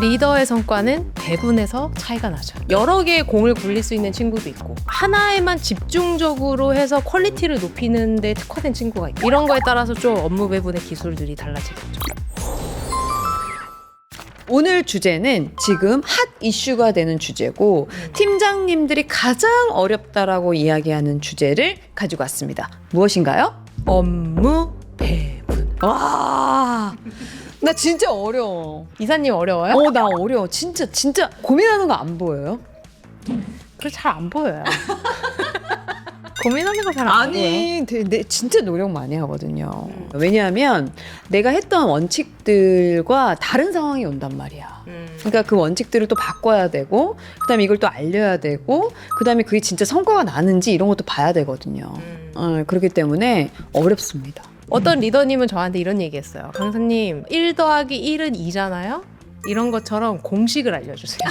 리더의 성과는 배분에서 차이가 나죠. 여러 개의 공을 굴릴 수 있는 친구도 있고 하나에만 집중적으로 해서 퀄리티를 높이는 데 특화된 친구가 있고 이런 거에 따라서 좀 업무 배분의 기술들이 달라지겠죠. 오늘 주제는 지금 핫 이슈가 되는 주제고 팀장님들이 가장 어렵다라고 이야기하는 주제를 가지고 왔습니다. 무엇인가요? 업무 배분. 와, 나 진짜 어려워. 이사님 어려워요? 나 어려워. 진짜 고민하는 거 안 보여요? 그래 잘 안 보여요. 고민하는 거 잘 안 보여요. 아니, 진짜 노력 많이 하거든요. 왜냐하면 내가 했던 원칙들과 다른 상황이 온단 말이야. 그러니까 그 원칙들을 또 바꿔야 되고, 그다음에 이걸 또 알려야 되고, 그다음에 그게 진짜 성과가 나는지 이런 것도 봐야 되거든요. 그렇기 때문에 어렵습니다. 어떤 리더님은 저한테 이런 얘기했어요. 강사님 1 더하기 1은 2잖아요? 이런 것처럼 공식을 알려주세요.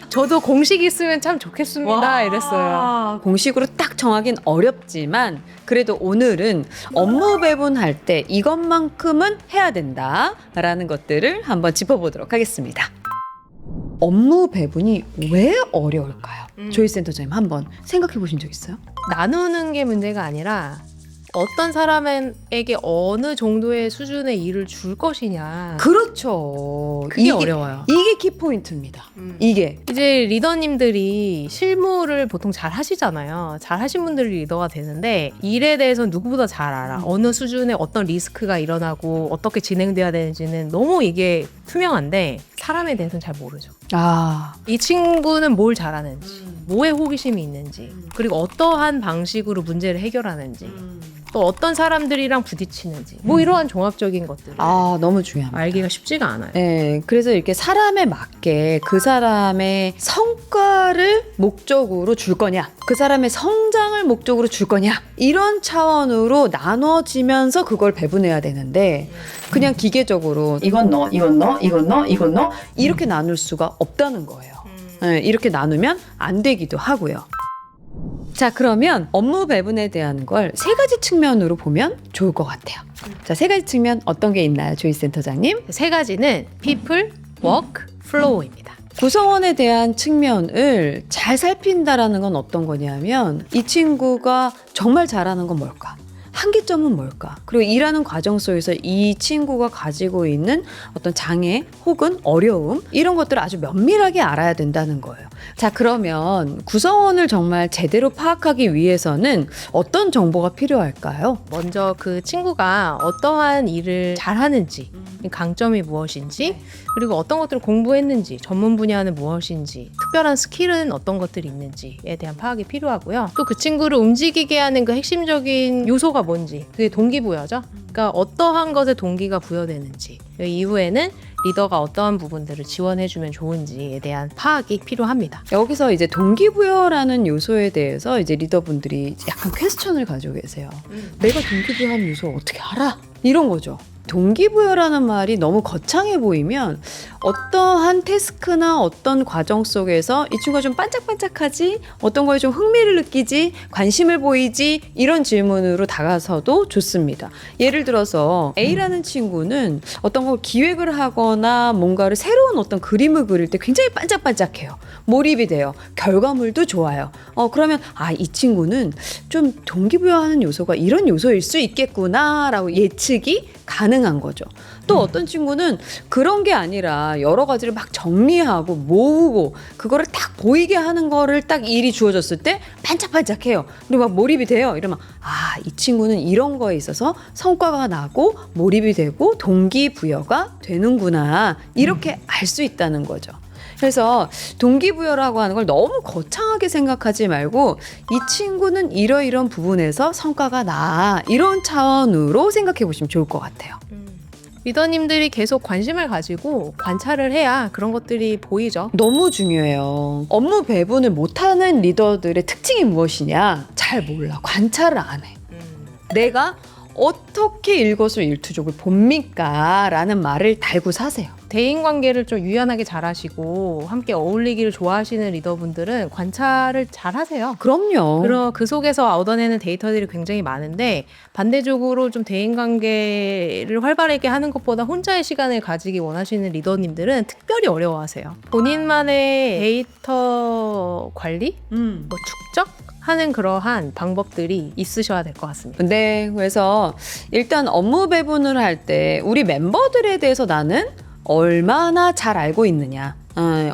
저도 공식 있으면 참 좋겠습니다. 이랬어요. 공식으로 딱 정하긴 어렵지만 그래도 오늘은 업무 배분할 때 이것만큼은 해야 된다라는 것들을 한번 짚어보도록 하겠습니다. 업무 배분이 왜 어려울까요? 조이 센터장님 한번 생각해 보신 적 있어요? 나누는 게 문제가 아니라 어떤 사람에게 어느 정도의 수준의 일을 줄 것이냐. 그렇죠. 그게 어려워요. 이게 키포인트입니다. 이게 이제 리더님들이 실무를 보통 잘 하시잖아요. 잘 하신 분들이 리더가 되는데 일에 대해서 누구보다 잘 알아. 어느 수준에 어떤 리스크가 일어나고 어떻게 진행돼야 되는지는 너무 이게 투명한데 사람에 대해서는 잘 모르죠. 이 친구는 뭘 잘하는지, 뭐에 호기심이 있는지, 그리고 어떠한 방식으로 문제를 해결하는지, 또 어떤 사람들이랑 부딪히는지, 뭐 이러한 종합적인 것들을 너무 중요합니다. 알기가 쉽지가 않아요. 네, 그래서 이렇게 사람에 맞게 그 사람의 성과를 목적으로 줄 거냐, 그 사람의 성장을 목적으로 줄 거냐, 이런 차원으로 나눠지면서 그걸 배분해야 되는데 그냥 기계적으로 이건 넣어, 이건 넣어, 이건 넣어, 이건 넣어 이렇게 나눌 수가 없다는 거예요. 네, 이렇게 나누면 안 되기도 하고요. 자, 그러면 업무 배분에 대한 걸 세 가지 측면으로 보면 좋을 것 같아요. 자, 세 가지 측면 어떤 게 있나요, 조이 센터장님? 세 가지는 people, work, flow입니다. 구성원에 대한 측면을 잘 살핀다라는 건 어떤 거냐면 이 친구가 정말 잘하는 건 뭘까? 한계점은 뭘까? 그리고 일하는 과정 속에서 이 친구가 가지고 있는 어떤 장애 혹은 어려움 이런 것들을 아주 면밀하게 알아야 된다는 거예요. 자, 그러면 구성원을 정말 제대로 파악하기 위해서는 어떤 정보가 필요할까요? 먼저 그 친구가 어떠한 일을 잘하는지, 강점이 무엇인지, 그리고 어떤 것들을 공부했는지, 전문 분야는 무엇인지, 특별한 스킬은 어떤 것들이 있는지에 대한 파악이 필요하고요. 또 그 친구를 움직이게 하는 그 핵심적인 요소가 뭔지, 그게 동기부여죠. 그러니까 어떠한 것에 동기가 부여되는지, 이후에는 리더가 어떠한 부분들을 지원해주면 좋은지에 대한 파악이 필요합니다. 여기서 이제 동기부여라는 요소에 대해서 이제 리더분들이 약간 퀘스천을 가지고 계세요. 내가 동기부여하는 요소 어떻게 알아? 이런 거죠. 동기부여라는 말이 너무 거창해 보이면 어떠한 태스크나 어떤 과정 속에서 이 친구가 좀 반짝반짝하지? 어떤 거에 좀 흥미를 느끼지? 관심을 보이지? 이런 질문으로 다가서도 좋습니다. 예를 들어서 A라는 친구는 어떤 걸 기획을 하거나 뭔가를 새로운 어떤 그림을 그릴 때 굉장히 반짝반짝해요. 몰입이 돼요. 결과물도 좋아요. 그러면 이 친구는 좀 동기부여하는 요소가 이런 요소일 수 있겠구나 라고 예측이 가능한 거죠. 또 어떤 친구는 그런 게 아니라 여러 가지를 막 정리하고 모으고 그거를 딱 보이게 하는 거를 딱 일이 주어졌을 때 반짝반짝해요. 그리고 막 몰입이 돼요. 이러면 이 친구는 이런 거에 있어서 성과가 나고 몰입이 되고 동기부여가 되는구나. 이렇게 알 수 있다는 거죠. 그래서 동기부여라고 하는 걸 너무 거창하게 생각하지 말고 이 친구는 이러이러한 부분에서 성과가 나 이런 차원으로 생각해 보시면 좋을 것 같아요. 리더님들이 계속 관심을 가지고 관찰을 해야 그런 것들이 보이죠. 너무 중요해요. 업무 배분을 못하는 리더들의 특징이 무엇이냐? 잘 몰라. 관찰을 안 해. 내가 어떻게 일거수일투족을 봅니까? 라는 말을 달고 사세요. 대인관계를 좀 유연하게 잘하시고 함께 어울리기를 좋아하시는 리더분들은 관찰을 잘하세요. 그럼요. 그럼 그 속에서 얻어내는 데이터들이 굉장히 많은데 반대적으로 좀 대인관계를 활발하게 하는 것보다 혼자의 시간을 가지기 원하시는 리더님들은 특별히 어려워하세요. 본인만의 데이터 관리, 뭐 축적 하는 그러한 방법들이 있으셔야 될 것 같습니다. 네, 그래서 일단 업무 배분을 할 때 우리 멤버들에 대해서 나는 얼마나 잘 알고 있느냐,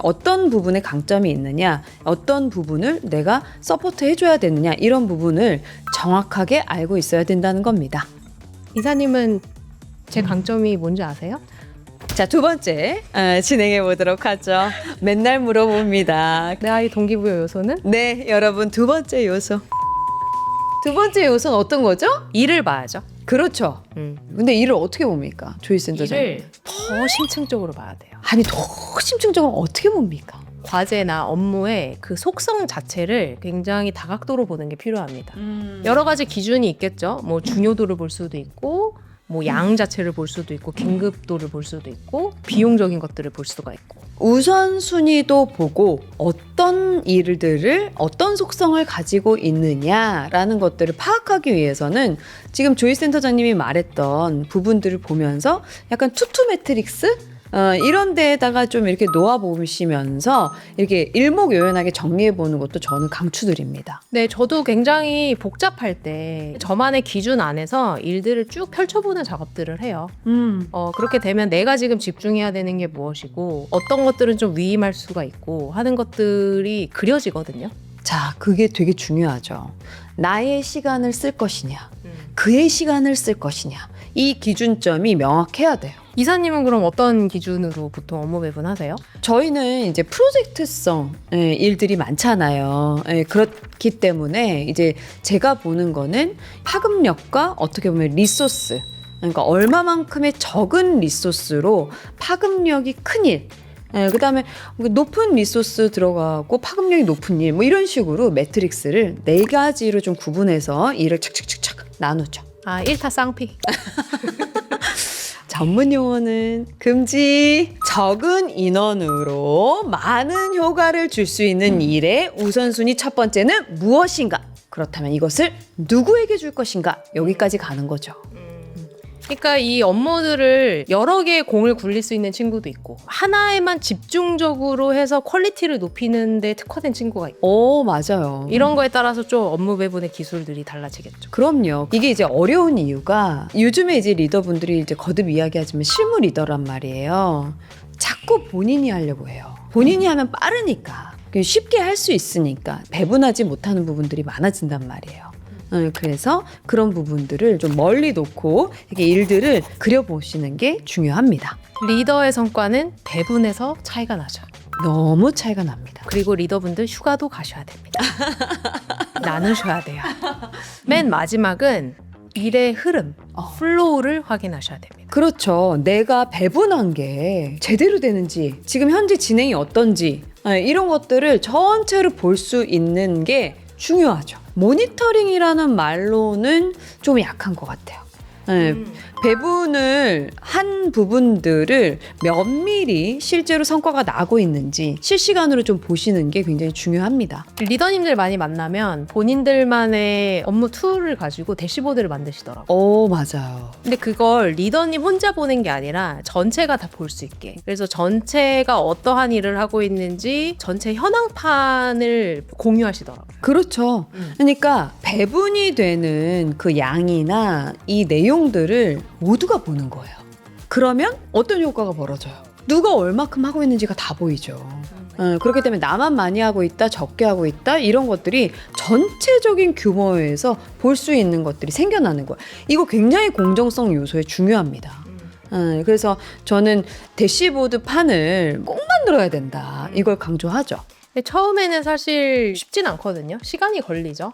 어떤 부분에 강점이 있느냐, 어떤 부분을 내가 서포트 해줘야 되느냐, 이런 부분을 정확하게 알고 있어야 된다는 겁니다. 이사님은 제 강점이 뭔지 아세요? 자, 두 번째 진행해 보도록 하죠. 맨날 물어봅니다. 내 아이 동기부여 요소는? 네, 여러분, 두 번째 요소. 두 번째 요소는 어떤 거죠? 일을 봐야죠. 그렇죠. 근데 일을 어떻게 봅니까? 조이 센터장님. 일을 더 심층적으로 봐야 돼요. 아니, 더 심층적으로 어떻게 봅니까? 과제나 업무의 그 속성 자체를 굉장히 다각도로 보는 게 필요합니다. 여러 가지 기준이 있겠죠. 뭐 중요도를 볼 수도 있고, 뭐 양 자체를 볼 수도 있고, 긴급도를 볼 수도 있고, 비용적인 것들을 볼 수가 있고. 우선순위도 보고 어떤 일들을 어떤 속성을 가지고 있느냐라는 것들을 파악하기 위해서는 지금 조이 센터장님이 말했던 부분들을 보면서 약간 투투 매트릭스? 이런 데에다가 좀 이렇게 놓아보시면서 이렇게 일목요연하게 정리해보는 것도 저는 강추드립니다. 네, 저도 굉장히 복잡할 때 저만의 기준 안에서 일들을 쭉 펼쳐보는 작업들을 해요. 그렇게 되면 내가 지금 집중해야 되는 게 무엇이고 어떤 것들은 좀 위임할 수가 있고 하는 것들이 그려지거든요. 자, 그게 되게 중요하죠. 나의 시간을 쓸 것이냐, 그의 시간을 쓸 것이냐, 이 기준점이 명확해야 돼요. 이사님은 그럼 어떤 기준으로 보통 업무 배분하세요? 저희는 이제 프로젝트성 일들이 많잖아요. 그렇기 때문에 이제 제가 보는 거는 파급력과 어떻게 보면 리소스, 그러니까 얼마만큼의 적은 리소스로 파급력이 큰 일, 그다음에 높은 리소스 들어가고 파급력이 높은 일, 뭐 이런 식으로 매트릭스를 4가지로 좀 구분해서 일을 착착착착 나누죠. 아, 1타 쌍피. 전문 용어는 금지. 적은 인원으로 많은 효과를 줄 수 있는 일의 우선순위 첫 번째는 무엇인가? 그렇다면 이것을 누구에게 줄 것인가? 여기까지 가는 거죠. 그러니까 이 업무들을 여러 개의 공을 굴릴 수 있는 친구도 있고 하나에만 집중적으로 해서 퀄리티를 높이는 데 특화된 친구가 있고 오, 맞아요. 이런 거에 따라서 좀 업무 배분의 기술들이 달라지겠죠. 그럼요. 이게 이제 어려운 이유가 요즘에 이제 리더분들이 이제 거듭 이야기하지만 실무 리더란 말이에요. 자꾸 본인이 하려고 해요. 본인이 하면 빠르니까 쉽게 할 수 있으니까 배분하지 못하는 부분들이 많아진단 말이에요. 그래서 그런 부분들을 좀 멀리 놓고 이렇게 일들을 그려보시는 게 중요합니다. 리더의 성과는 배분에서 차이가 나죠. 너무 차이가 납니다. 그리고 리더분들 휴가도 가셔야 됩니다. 나누셔야 돼요. 맨 마지막은 일의 흐름, 플로우를 확인하셔야 됩니다. 그렇죠. 내가 배분한 게 제대로 되는지, 지금 현재 진행이 어떤지, 이런 것들을 전체로 볼 수 있는 게 중요하죠. 모니터링이라는 말로는 좀 약한 것 같아요. 배분을 한 부분들을 면밀히 실제로 성과가 나고 있는지 실시간으로 좀 보시는 게 굉장히 중요합니다. 리더님들 많이 만나면 본인들만의 업무 툴을 가지고 대시보드를 만드시더라고요. 오, 맞아요. 근데 그걸 리더님 혼자 보는 게 아니라 전체가 다 볼 수 있게. 그래서 전체가 어떠한 일을 하고 있는지 전체 현황판을 공유하시더라고요. 그렇죠. 그러니까 배분이 되는 그 양이나 이 내용들을 모두가 보는 거예요. 그러면 어떤 효과가 벌어져요? 누가 얼마큼 하고 있는지가 다 보이죠. 그렇기 때문에 나만 많이 하고 있다, 적게 하고 있다, 이런 것들이 전체적인 규모에서 볼 수 있는 것들이 생겨나는 거예요. 이거 굉장히 공정성 요소에 중요합니다. 그래서 저는 대시보드 판을 꼭 만들어야 된다, 이걸 강조하죠. 근데 처음에는 사실 쉽진 않거든요. 시간이 걸리죠.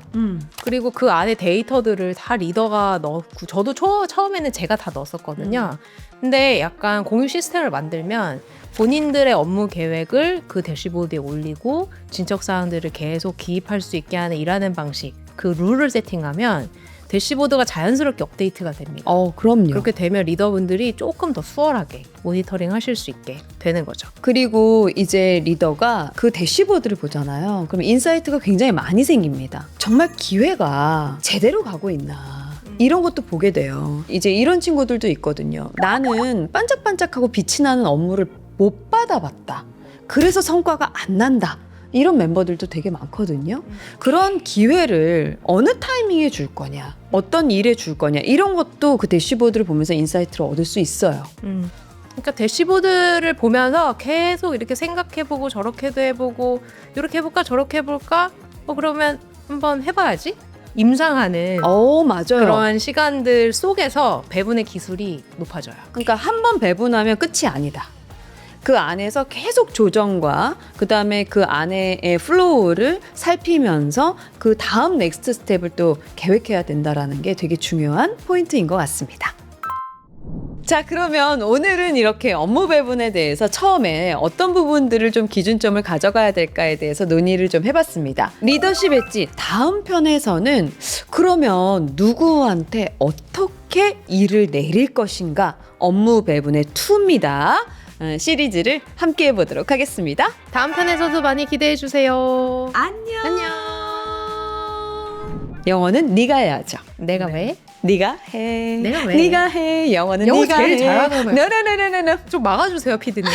그리고 그 안에 데이터들을 다 리더가 넣고, 저도 처음에는 제가 다 넣었었거든요. 근데 약간 공유 시스템을 만들면 본인들의 업무 계획을 그 대시보드에 올리고 진척 사항들을 계속 기입할 수 있게 하는 일하는 방식, 그 룰을 세팅하면 대시보드가 자연스럽게 업데이트가 됩니다. 그럼요. 그렇게 되면 리더분들이 조금 더 수월하게 모니터링 하실 수 있게 되는 거죠. 그리고 이제 리더가 그 대시보드를 보잖아요. 그럼 인사이트가 굉장히 많이 생깁니다. 정말 기회가 제대로 가고 있나. 이런 것도 보게 돼요. 이제 이런 친구들도 있거든요. 나는 반짝반짝하고 빛이 나는 업무를 못 받아봤다. 그래서 성과가 안 난다. 이런 멤버들도 되게 많거든요. 그런 기회를 어느 타이밍에 줄 거냐, 어떤 일에 줄 거냐, 이런 것도 그 대시보드를 보면서 인사이트를 얻을 수 있어요. 그러니까 대시보드를 보면서 계속 이렇게 생각해보고 저렇게도 해보고 이렇게 해볼까 저렇게 해볼까 그러면 한번 해봐야지 임상하는 맞아요. 그러한 시간들 속에서 배분의 기술이 높아져요. 그러니까 한 번 배분하면 끝이 아니다. 그 안에서 계속 조정과 그 다음에 그 안에의 플로우를 살피면서 그 다음 넥스트 스텝을 또 계획해야 된다라는 게 되게 중요한 포인트인 것 같습니다. 자, 그러면 오늘은 이렇게 업무 배분에 대해서 처음에 어떤 부분들을 좀 기준점을 가져가야 될까에 대해서 논의를 좀 해봤습니다. 리더십 엣지 다음 편에서는 그러면 누구한테 어떻게 일을 내릴 것인가 업무 배분의 2입니다. 시리즈를 함께 해보도록 하겠습니다. 다음 편에서도 많이 기대해 주세요. 안녕. 영어는 네가 해야죠. 내가 왜? 네가 해. 내가 왜? 네가 해. 영어는 영어 네가 제일 해. 잘하는 거예요. No. 좀 막아주세요, 피디님.